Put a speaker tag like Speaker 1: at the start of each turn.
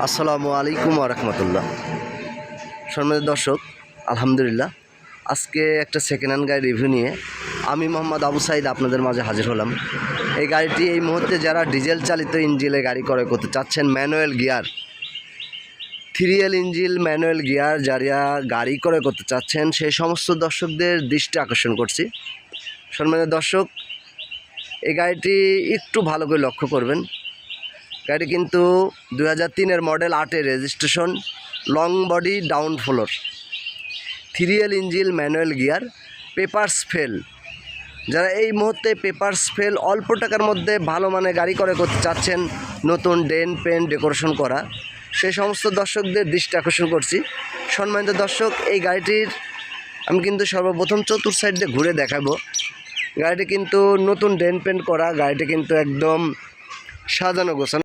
Speaker 1: আসসালামু আলাইকুম ওয়া রাহমাতুল্লাহ। সম্মানিত দর্শক, আলহামদুলিল্লাহ আজকে একটা সেকেন্ড হ্যান্ড গাড়ি রিভিউ নিয়ে আমি মোহাম্মদ আবু সাইদ আপনাদের মাঝে হাজির হলাম। এই গাড়িটি এই মুহূর্তে যারা ডিজেল চালিত ইঞ্জিনে গাড়ি ক্রয় করতে চাচ্ছেন, manual gear 3L engine manual gear যারা গাড়ি ক্রয় করতে চাচ্ছেন সেই সমস্ত দর্শকদের দৃষ্টি আকর্ষণ করছি। সম্মানিত দর্শক, এই গাড়িটি একটু ভালো করে লক্ষ্য করবেন। গাড়ি কিন্তু 2003-এর মডেল, 8-এর registration, long body, down floor, 3L engine manual gear, papers fail. যারা এই মুহূর্তে পেপারস ফেল অল্প টাকার মধ্যে ভালো মানের গাড়ি ক্রয় করতে চাচ্ছেন, নতুন ডেন পেন ডেকোরেশন করা, সেই সমস্ত দর্শকদের দৃষ্টি আকর্ষণ করছি। সম্মানিত দর্শক, এই গাড়িটির আমি কিন্তু সর্বপ্রথম চতুর সাইড দিয়ে ঘুরে দেখাবো। গাড়িটি কিন্তু নতুন ডেন পেন্ট করা, গাড়িটি কিন্তু একদম সাজানো গোছানো।